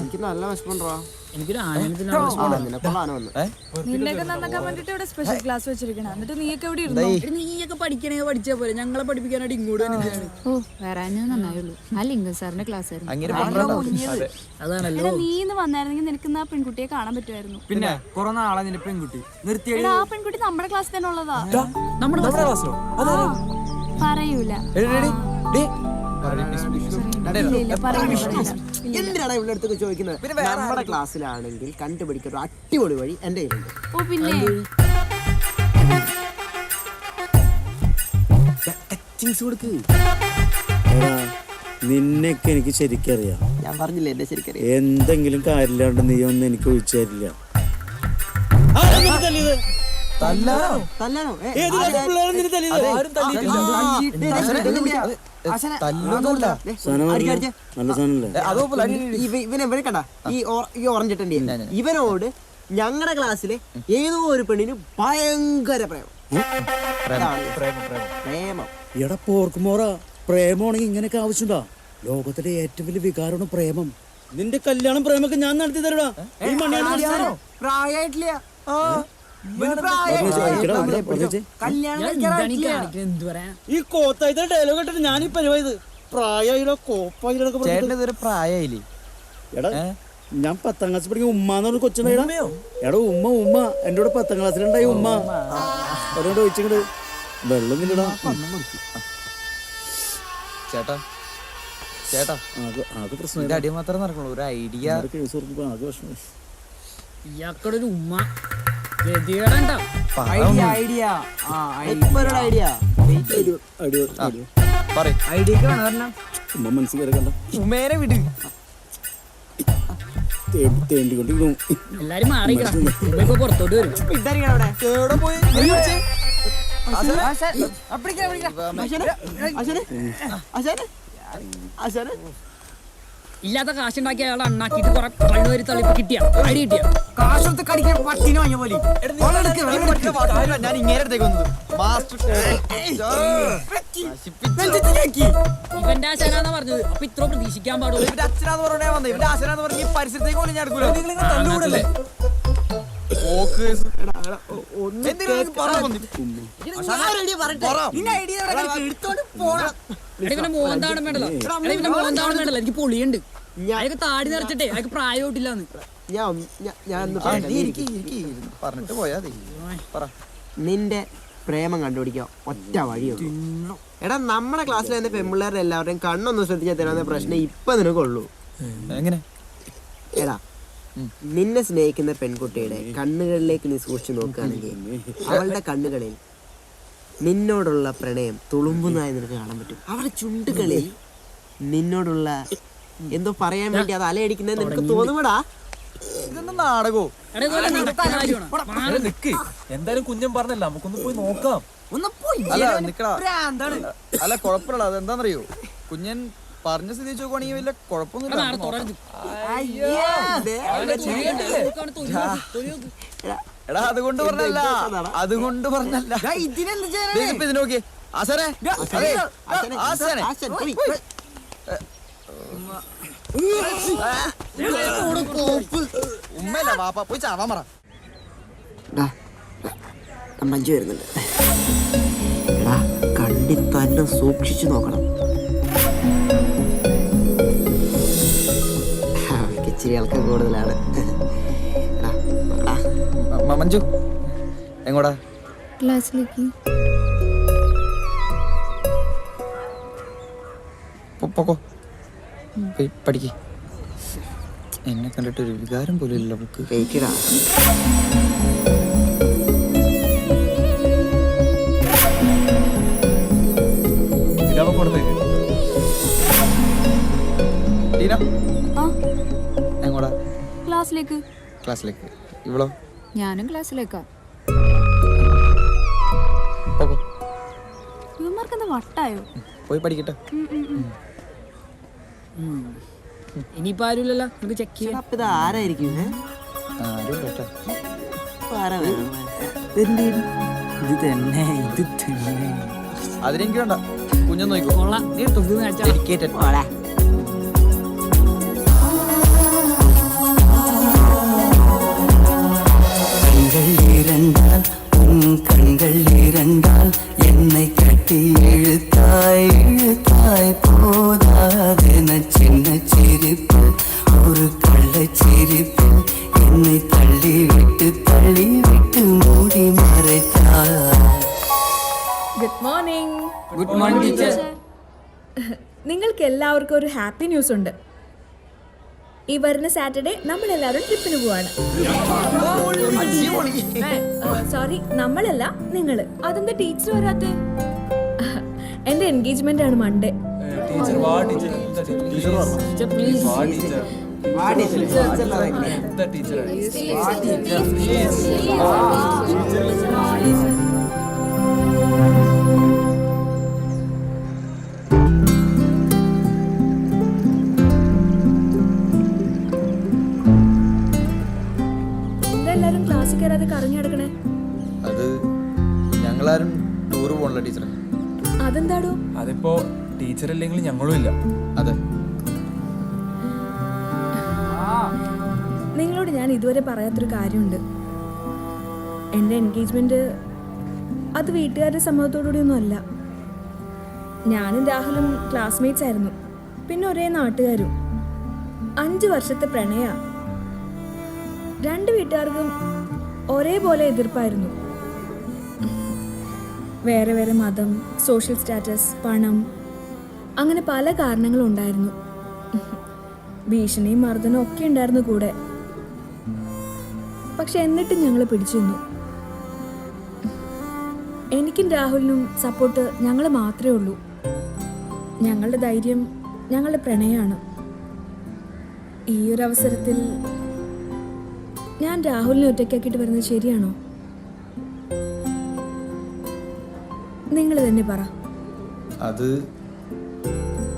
എനിക്ക് നല്ല വിശപ്പുണ്ടോ? എനിക്കൊരു നിന്നെയൊക്കെ നന്നാക്കാൻ വേണ്ടിട്ട് ഇവിടെ സ്പെഷ്യൽ ക്ലാസ് വെച്ചിരിക്കണം. എന്നിട്ട് നീയൊക്കെ എവിടെ ഇരുന്നു? നീയൊക്കെ പഠിക്കണേ പഠിച്ചാ പോലെ ഞങ്ങളെ പഠിപ്പിക്കാനായിട്ട് ഇങ്ങോട്ട് ഓ വരാൻ നന്നായുള്ളൂ. ആ ലിംഗൻ സാറിന്റെ ക്ലാസ് ആയിരുന്നു. അതാണല്ലോ. നീ ഇന്ന് വന്നായിരുന്നെങ്കിൽ നിനക്ക് ആ പെൺകുട്ടിയെ കാണാൻ പറ്റുമായിരുന്നു. പിന്നെ കുറെ നാളെ നിന്റെ പെൺകുട്ടി നിർത്തിയ ആ പെൺകുട്ടി നമ്മുടെ ക്ലാസ് തന്നെ ഉള്ളതാ. നമ്മുടെ ക്ലാസ്സിലോ? പറയൂല. എന്തിനാണ് ഇവിടെ അടുത്തൊക്കെ ചോദിക്കുന്നത്? നമ്മുടെ ക്ലാസ്സിലാണെങ്കിൽ കണ്ടുപിടിക്കുന്ന ഒരു അടിപൊളി വഴി എന്റെ കയ്യിലുണ്ട്. ഓ പിന്നെ നിന്നെയൊക്കെ എനിക്ക് ശരിക്കറിയാം. ഞാൻ പറഞ്ഞില്ലേ എന്നെ ശരിക്കറിയാം. എന്തെങ്കിലും കാര്യമില്ലാണ്ട് നീ ഒന്നും എനിക്ക് ഒഴിച്ചു തരില്ല. തല്ലാനോ? ഇവനെ കണ്ട ഈ ഓറഞ്ച് ഇട്ടേ ഇവനോട് ഞങ്ങളുടെ ക്ലാസ്സിലെ ഏതോ ഒരു പെണ്ണിന് ഭയങ്കര പ്രേമം. എടാ പോർക്കുമോറ, പ്രേമമാണെങ്കിൽ ഇങ്ങനെയൊക്കെ ആവശ്യമുണ്ടാ? ലോകത്തിലെ ഏറ്റവും വലിയ വികാരമാണ് പ്രേമം. നിന്റെ കല്യാണം പ്രേമൊക്കെ ഞാൻ നടത്തി തരടാ. പ്രായമായിട്ടില്ല. ഈ കോത്തായിട്ട് ഡയലോഗ് ഇട്ടിട്ട് ഞാൻ ഈ പരിപാടി പ്രായമായില്ലോ കോപ്പായിട്ടൊക്കെ പ്രായമായില്ലേ? എടാ ഞാൻ 10ാം ക്ലാസ് പഠിക്കുന്ന ഉമ്മാന്ന് പറഞ്ഞ കൊച്ചുണ്ടായിടാ. എടാ ഉമ്മ എന്റെ കൂടെ 10ാം ക്ലാസ്സിലുണ്ടായി ഉമ്മ. അതുകൊണ്ട് ചോദിച്ചിങ്ങട് വെള്ളം ഇല്ലടാ. ചേട്ടാ ആകെ പ്രശ്നം അടി മാത്രം നടക്കുള്ളൂ. ഒരു ഐഡിയ ആകെ വിഷമം. ഇയാൾക്കടെ ഒരു ഉമ്മ ഉമ്മ മനസ്സിൽ കയറക്കണ്ട. ഉമ്മേനെ വിട്. തേണ്ടിക്കൊണ്ടിരിക്കുന്നു. എല്ലാരും മാറിക്കണം. പുറത്തോട്ട് വരും. ഇല്ലാത്ത കാശുണ്ടാക്കി അയാൾ അണ്ണാക്കിട്ട് കുറെ കണ്ണുവരി തള്ളിപ്പ് കിട്ടിയ അടി കിട്ടിയ കാശൊത്ത് കടിക്കാൻ പട്ടിന് വാങ്ങിയ പോലെ. ഞാൻ ഇങ്ങനെ അടുത്തേക്ക് വന്നത് ഇവന്റെ ആശാനാന്നാ പറഞ്ഞത്. അപ്പൊ ഇത്ര പ്രതീക്ഷിക്കാൻ പാടുള്ളൂ. ഇവന്റെ അച്ഛനാന്ന് പറഞ്ഞാ വന്നത്. ഇവന്റെ ആശാനാന്ന് പറഞ്ഞ ഈ പരിസരത്തേക്ക് പോലും ഞാൻ എടുക്കൂല. ഇവന്റെ മോന്താണ് വേണ്ടല്ലോ. ഇവന്റെ മോന്താണ് വേണ്ടല്ലോ. എനിക്ക് പൊളിയുണ്ട്. അയാൾക്ക് താടി നിറച്ചിട്ടേ അയാൾക്ക് പ്രായമായിട്ടില്ലാന്ന്. പറഞ്ഞിട്ട് പോയാ നിന്റെ പ്രേമം കണ്ടുപിടിക്കാം ഒറ്റ വഴിയുള്ളൂ. എടാ നമ്മുടെ ക്ലാസ്സിൽ തന്നെ പെൺപിള്ളേരുടെ എല്ലാവരുടെയും കണ്ണൊന്നും ശ്രദ്ധിച്ചാൽ തരാവുന്ന പ്രശ്നം ഇപ്പൊ നിനക്കുള്ളൂ. എങ്ങനെ? എടാ നിന്നെ സ്നേഹിക്കുന്ന പെൺകുട്ടിയുടെ കണ്ണുകളിലേക്ക് നീ സൂക്ഷിച്ചു നോക്കുകയാണെങ്കിൽ അവളുടെ കണ്ണുകളിൽ നിന്നോടുള്ള പ്രണയം തുളുമ്പുന്നതായി നിനക്ക് കാണാൻ പറ്റും. അവളുടെ ചുണ്ടുകളിൽ നിന്നോടുള്ള എന്തോ പറയാൻ വേണ്ടി അത് അലയടിക്കുന്നത് നിനക്ക് തോന്നുമടാ. ഇതൊന്നും നാടകോ? എന്തായാലും കുഞ്ഞൻ പറഞ്ഞല്ല, നമുക്കൊന്ന് പോയി നോക്കാം. അല്ല കുഴപ്പമില്ല. അതെന്താന്നറിയോ, കുഞ്ഞൻ പറഞ്ഞ സ്ഥിതി നോക്കുവാണെങ്കിൽ വലിയ കുഴപ്പമൊന്നുമില്ല. എടാ അതുകൊണ്ട് പറഞ്ഞല്ല. ഇതിന് നോക്കിയേ ആശാനെ. ഉമ്മല്ല വാപ്പ പോയി ചാവാൻ പറ. മഞ്ജു വരുന്നുണ്ട്. എടാ കണ്ടി തന്നെ സൂക്ഷിച്ചു നോക്കണം. ഇച്ചിരി ആൾക്കാർ കൂടുതലാണ്. മഞ്ജു എങ്ങോടാ? ക്ലാസ്സിലേക്ക്. പൊക്കോ പോയി പഠിക്ക്. എന്നെ കണ്ടിട്ട് ഒരു വികാരം പോലും ഇല്ല അവൾക്ക്. കേക്കിടാ എങ്ങോടാ? ക്ലാസ്സിലേക്ക്. ക്ലാസ്സിലേക്ക്. ഇവളോ? ഞാനും ക്ലാസ്സിലേക്കാ. ഇവന്മാർക്ക് എന്താ വട്ടായോ? പോയി പഠിക്കട്ടെ. ഇനിയിപ്പോ ആരുമില്ലല്ലോ, നമുക്ക് ചെക്ക് ചെയ്യാം. ഇത് ആരായിരിക്കും? അതിനെനിക്ക് വേണ്ട. കുഞ്ഞു നോക്കോ. കൊള്ളാം. നീ തുമ്പി കാണിച്ചാ. சிரிப்பில் என்னை தள்ளி விட்டு மூடி மறைத்தார். Good morning. Good morning teacher. നിങ്ങൾക്ക് എല്ലാവർക്കും ഒരു ഹാപ്പി ന്യൂസ് ഉണ്ട്. ഈ വരുന്ന സാറ്റർഡേ നമ്മളെല്ലാവരും ട്രിപ്പിന് പോവാണ്. സോറി, നമ്മളല്ല, നിങ്ങള്. അതെന്താ ടീച്ചർ വരാത്തെ? എന്റെ എൻഗേജ്മെന്റ് ആണ് മൺഡേ. ടീച്ചർ വാ ടീച്ചർ വാ ടീച്ചർ എല്ലാരും ക്ലാസ്സിൽ കയറാതെ കറങ്ങി നടക്കണേ. അത് ഞങ്ങളാരും ടൂർ പോകണല്ലോ ടീച്ചറെ. അതെന്താടോ? അതിപ്പോ ടീച്ചർ ഇല്ലെങ്കിൽ ഞങ്ങളും ഇല്ല. അതെ. നിങ്ങളോട് ഞാൻ ഇതുവരെ പറയാത്തൊരു കാര്യമുണ്ട്. എൻ്റെ എൻഗേജ്മെന്റ് അത് വീട്ടുകാരുടെ സമ്മതത്തോടുകൂടിയൊന്നും അല്ല. ഞാനും രാഹുലും ക്ലാസ്മേറ്റ്സ് ആയിരുന്നു, പിന്നെ ഒരേ നാട്ടുകാരും. 5 വർഷത്തെ പ്രണയ. 2 വീട്ടുകാർക്കും ഒരേപോലെ എതിർപ്പായിരുന്നു. വേറെ വേറെ മതം, സോഷ്യൽ സ്റ്റാറ്റസ്, പണം, അങ്ങനെ പല കാരണങ്ങളും ഉണ്ടായിരുന്നു. ഭീഷണിയും മർദ്ദനവും ഒക്കെ ഉണ്ടായിരുന്നു കൂടെ. പക്ഷെ എന്നിട്ടും ഞങ്ങൾ പിടിച്ചു നിന്നു. എനിക്കും രാഹുലിനും സപ്പോർട്ട് ഞങ്ങൾ മാത്രമേ ഉള്ളൂ. ഞങ്ങളുടെ ധൈര്യം ഞങ്ങളുടെ പ്രണയമാണ്. ഈ ഒരു അവസരത്തിൽ ഞാൻ രാഹുലിനെ ഒറ്റയ്ക്കാക്കിയിട്ട് വരുന്നത് ശരിയാണോ? നിങ്ങൾ തന്നെ പറ. അത്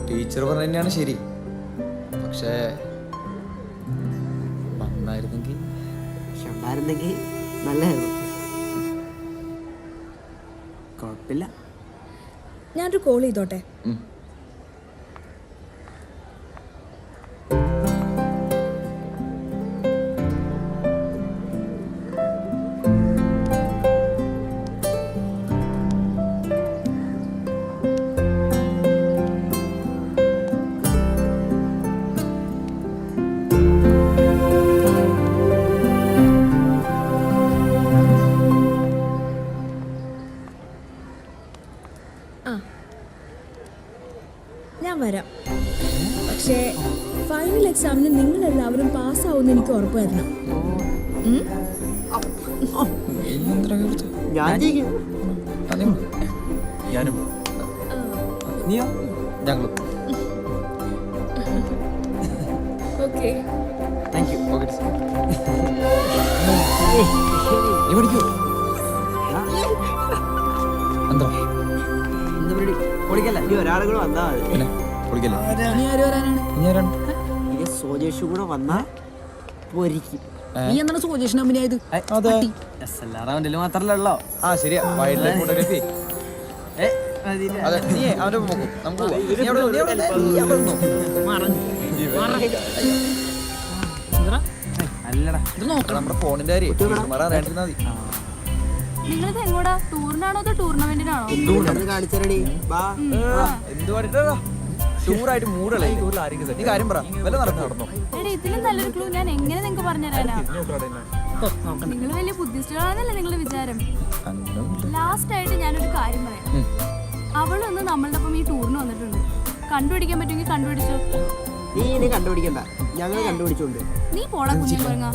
ടീച്ചർ പറഞ്ഞ തന്നെയാണ് ശരി. പക്ഷേ വന്നായിരുന്നെങ്കിൽ നല്ലതായിരുന്നു. കുഴപ്പമില്ല. ഞാനൊരു കോൾ ചെയ്തോട്ടെ? ഞാൻ വരാം. പക്ഷേ ഫൈനൽ എക്സാമിന് നിങ്ങളെല്ലാവരും പാസ്സാവുമെന്ന് എനിക്ക് ഉറപ്പ് തരണം. ഞാനും നീയോ? ഞങ്ങളും. Okay. Thank you. Okay teacher. നീ പഠിക്കൂ. എന്താ പൊളിക്കല്ല. ഇനി ഒരാളും കൂടെ വന്നാ മതി. പിന്നെ പൊളിക്കല്ലേ? നീ ആര് വരാനാണ്? ഇനി ആരാണ്? ഇനി സോജേഷും കൂടെ വന്നാ പൊരിക്കും. നീ എന്താണ് സോജേഷൻ അഭിനയത്? അതെ. മാത്രല്ലോ. ആ ശരിയാ. Wild life photography. അതെ. നീ അവന്റെ ഒപ്പം നോക്കും. നമുക്ക് പോവാം. നീ അവിടെ നിന്ന്, നീ അവിടെ നിന്ന്. നീ അവിടെ നിന്നോ. അല്ലടാ, ഇത് നോക്കണം. നമ്മുടെ ഫോണിന്റെ കാര്യം അറിയാണ്ടിരുന്നാ മതി. നിങ്ങളിത് എങ്ങോട്ടാ? ടൂറിനാണോ അതോ ടൂർണമെന്റിനാണോ? കാണിച്ചടി. എന്ത് പാടിട്ടാ ടൂറായിട്ട് മൂടല്ലേ? നീ കാര്യം പറ. വല്ല നടന്നോ? എടാ, ഇതിലും നല്ലൊരു ക്ലൂ ഞാൻ എങ്ങനെ നിങ്ങൾക്ക് പറഞ്ഞുതരാനാ? നിങ്ങൾ വലിയ ബുദ്ധിസ്റ്റുകളാണെന്നല്ലേ നിങ്ങളുടെ വിചാരം? ലാസ്റ്റ് ആയിട്ട് ഞാനൊരു കാര്യം പറയാം. അവളൊന്ന് നമ്മളുടെ ഒപ്പം ഈ ടൂറിന് വന്നിട്ടുണ്ട്. കണ്ടുപിടിക്കാൻ പറ്റുമെങ്കിൽ കണ്ടുപിടിച്ചോ. നീ ഇനി കണ്ടുപിടിക്കണ്ട, ഞങ്ങൾ കണ്ടുപിടിച്ചോണ്ട്. നീ പോടാ കുഞ്ഞു കുരങ്ങ.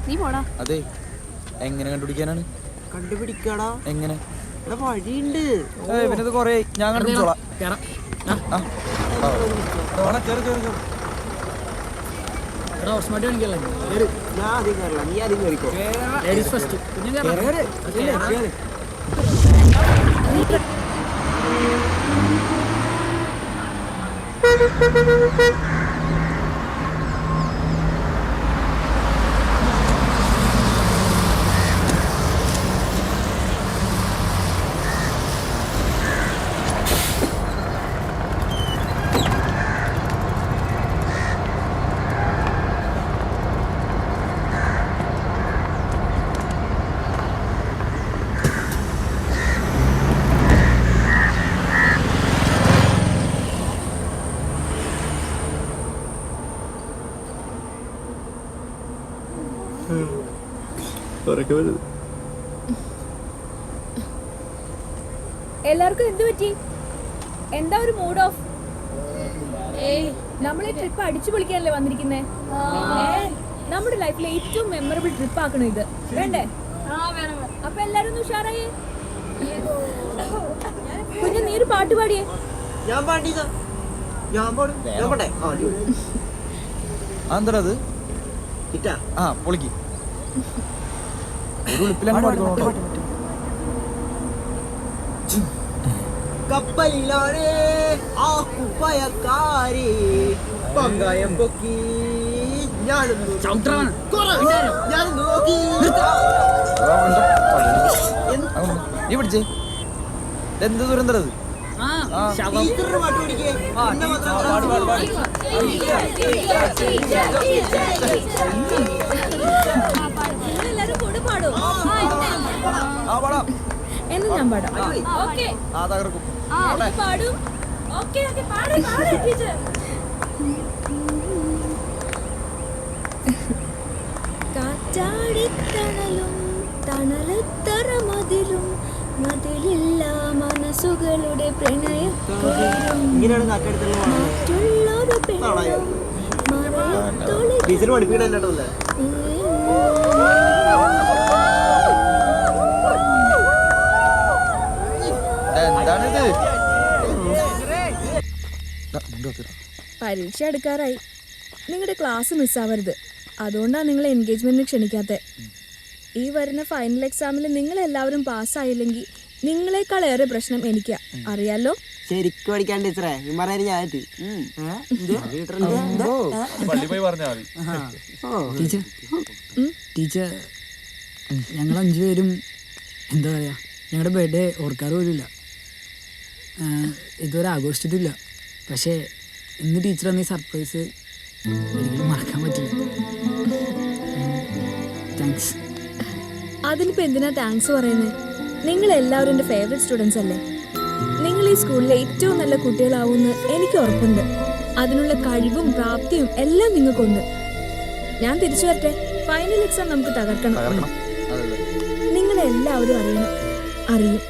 നീ പോടാ. അതെ, എങ്ങനെ കണ്ടുപിടിക്കാനാണ്? കണ്ടുപിടിക്കടാ. എങ്ങനെ? വഴിയുണ്ട്. പിന്നെ കൊറേ ഞാൻ കണ്ടുപിടിച്ചോളാം. ഞാൻ ആദ്യം കയറില്ല, നീ ആദ്യം കയറിക്കോ. എല്ലാവർക്കും എന്ത് പറ്റി? എന്താ ഒരു മൂഡ് ഓഫ്? നമ്മളെ ട്രിപ്പ് അടിച്ചു പൊളിക്കാനല്ലേ വന്നിരിക്കുന്നേ? നമ്മുടെ ലൈഫിലെ ഏറ്റവും മെമ്മറബിൾ ട്രിപ്പ് ആക്കണം ഇത്, വേണ്ടേ? അപ്പൊ എല്ലാരും ഒന്ന് ഉഷാറായേ. കുഞ്ഞു നീ ഒരു പാട്ട് പാടിയേ. അതെന്താ അത്? ആ പൊളിക്ക്. ഒരു ഉളുപ്പിലാണ് പാടിക്കോട്ടോ. കപ്പലിലാണ് ആ കുപ്പയക്കാരി പങ്കായം പൊക്കി നോക്കി. നീ പിടിച്ചേ. എന്ത് ദുരന്തം അത്? ടീച്ചറിന്റെ പാട്ട് പിടിക്കേ. എല്ലാരും കൂടെ പാടോ? എന്ന് ഞാൻ പാടാം. ഓക്കെ പാടും. ഓക്കെ പാടും ടീച്ചർ. കാറ്റാടിത്തണലും തണലത്തറ മതിലും മതിലില്ല മനസ്സുകളുടെ പ്രണയക്കുളിരും മറ്റുള്ളൊരു പെണ്ണും ടീച്ചർ പഠിപ്പിക്കണല്ലേ. എന്താണിത്? പരീക്ഷ എടുക്കാറായി. നിങ്ങളുടെ ക്ലാസ് മിസ്സാവരുത്. അതുകൊണ്ടാണ് നിങ്ങളെ എൻഗേജ്മെന്റിന് ക്ഷണിക്കാത്തത്. ഈ വരുന്ന ഫൈനൽ എക്സാമിൽ നിങ്ങൾ എല്ലാവരും പാസ്സായില്ലെങ്കിൽ നിങ്ങളെക്കാളേറെ പ്രശ്നം എനിക്കാ, അറിയാലോ? ശരിക്കും പഠിക്കാൻ ടീച്ചറെ. ടീച്ചർ ഞങ്ങൾ 5 പേരും എന്താ പറയാ, ഞങ്ങളുടെ ബർത്ത്ഡേ ഓർക്കാറ് പോലുമില്ല, ഇതുവരെ ആഘോഷിച്ചിട്ടില്ല. പക്ഷേ ഇന്ന് ടീച്ചർ തന്ന സർപ്രൈസ് ഒരിക്കലും മറക്കാൻ പറ്റില്ല. താങ്ക്സ്. അതിനിപ്പോ എന്തിനാ താങ്ക്സ് പറയുന്നത്? നിങ്ങൾ എല്ലാവരും എൻ്റെ ഫേവറേറ്റ് സ്റ്റുഡൻസ് അല്ലേ? നിങ്ങൾ ഈ സ്കൂളിലെ ഏറ്റവും നല്ല കുട്ടികളാവുമെന്ന് എനിക്ക് ഉറപ്പുണ്ട്. അതിനുള്ള കഴിവും പ്രാപ്തിയും എല്ലാം നിങ്ങൾക്കുണ്ട്. ഞാൻ തിരിച്ചു വരട്ടെ. ഫൈനൽ എക്സാം നമുക്ക് തകർക്കണം. നിങ്ങളെല്ലാവരും അറിയും.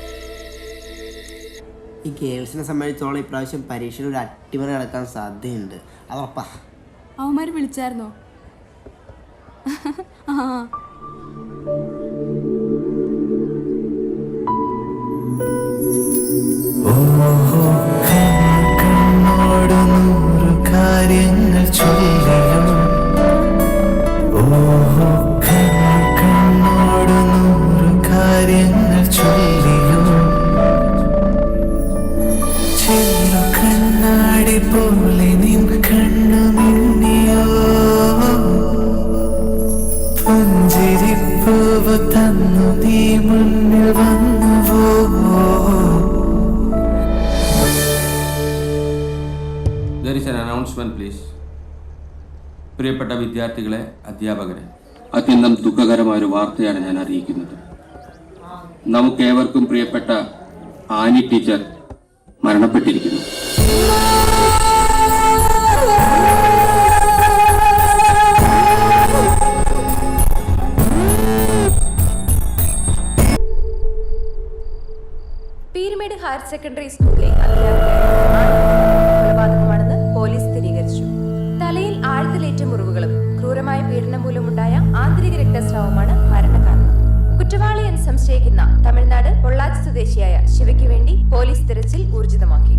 ഈ ഗേൾസിനെ സംബന്ധിച്ചോളം ഇപ്രാവശ്യം പരീക്ഷയിൽ ഒരു അട്ടിമറി നടക്കാൻ സാധ്യതയുണ്ട്. അതുറപ്പാ. അവന്മാര് വിളിച്ചായിരുന്നോ? കണ്ണോട് 100 കാര്യങ്ങൾ ചൊല്ലിയോ. ഓഹോ കണ്ണോട് 100 കാര്യങ്ങൾ ചൊല്ലിയോ. ചെല്ലു കണ്ണാടി പോലെ നിൻ കണ്ണു മിന്നിയോ. പുഞ്ചിരിപ്പൂവ് തന്നു നീ മുന്നിൽ വന്നുവോ. There is an announcement, please. പ്രിയപ്പെട്ട വിദ്യാർത്ഥികളെ, അധ്യാപകരെ, അത്യന്തം ദുഃഖകരമായ ഒരു വാർത്തയാണ് ഞാൻ അറിയിക്കുന്നത്. നമുക്കേവർക്കും പ്രിയപ്പെട്ട ആനി ടീച്ചർ മരണപ്പെട്ടിരിക്കുന്നു. പീരുമേട് ഹയർ സെക്കൻഡറി സ്കൂളിലെ കൊലപാതകമാണെന്ന് പോലീസ് സ്ഥിരീകരിച്ചു. തലയിൽ ആഴത്തിലേറ്റ മുറിവുകളും ക്രൂരമായ പീഡനം മൂലമുണ്ടായ ആന്തരിക രക്തസ്രാവമാണ് മരണകാരണം. കുറ്റവാളി എന്ന് സംശയിക്കുന്ന തമിഴ്നാട് പൊള്ളാച്ചി സ്വദേശിയായ ശിവയ്ക്ക് വേണ്ടി പോലീസ് തിരച്ചിൽ ഊർജിതമാക്കി.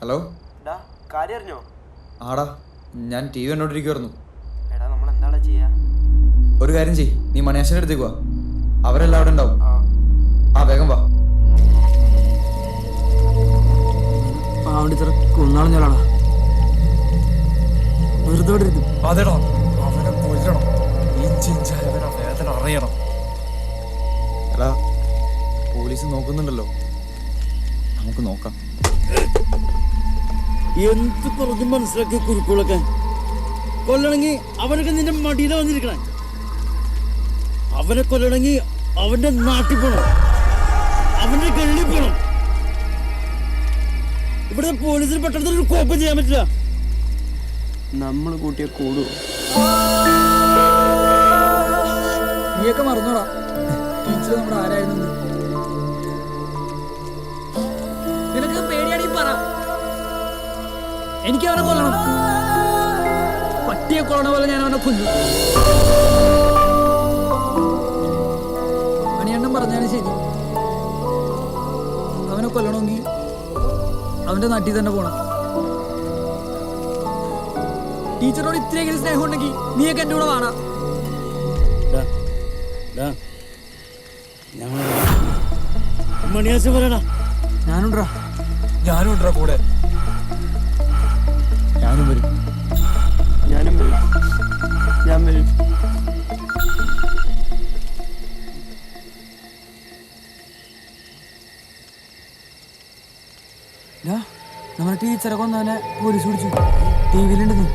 ഹലോ. കാര്യം അറിഞ്ഞോ? ആടാ, ഞാൻ TV കണ്ടോണ്ടിരിക്കുവായിരുന്നു. എടാ നമ്മൾ എന്താടാ ചെയ്യാ? ഒരു കാര്യം ചെയ്യ്, നീ മണിയാശന്റെ അടുത്തേക്ക് വാ. അവരെല്ലാം അവിടെ ഉണ്ടാവും. വേഗം വാ. കൊന്നാളഞ്ഞോളാടാ, വെറുതെ അതെടാ, അവനെ കൊല്ലണം. വേദന അറിയണം. എടാ, പോലീസ് നോക്കുന്നുണ്ടല്ലോ, നമുക്ക് നോക്കാം. എന്ത് പറഞ്ഞു മനസ്സിലാക്കിയ കുരുക്കുകളൊക്കെ കൊല്ലണമെങ്കിൽ അവനൊക്കെ നിന്റെ മടിയില വന്നിരിക്കണേ. അവനെ കൊല്ലണമെങ്കിൽ അവന്റെ നാട്ടിൽ പോണം, അവന്റെ ഗള്ളിൽ പോണം. ഇവിടുത്തെ പോലീസിന് പെട്ടെന്ന് ഒരു കോപ്പം ചെയ്യാൻ പറ്റില്ല. നമ്മൾ കൂട്ടിയ കൂടു. നീയൊക്കെ മറന്നോടാ ടീച്ചർ നമ്മുടെ ആരായിരുന്നു. നിനക്ക് പേടിയാണെങ്കിൽ പറ, എനിക്ക് അവനെ കൊല്ലണം. പട്ടിയെ കൊല്ലണ പോലെ ഞാൻ അവനെ കൊല്ലും. മണിയണ്ണം പറഞ്ഞാലും ശരി, അവനെ കൊല്ലണമെങ്കിൽ അവന്റെ നാട്ടിൽ തന്നെ പോണം. ടീച്ചറോട് ഇത്രയെങ്കിലും സ്നേഹം ഉണ്ടെങ്കിൽ നീയൊക്കെ എന്റെ കൂടെ വാടാ. മണിയാശം പറയടാ. ഞാനുണ്ടാ കൂടെ. ഞാനും വരും. ഞാനും വരും. ഞാൻ വരും. നമ്മുടെ ടീച്ചറെ കൊന്നവനെ പോലീസ് പിടിച്ചു. ടി വിയിലുണ്ടെന്ന്.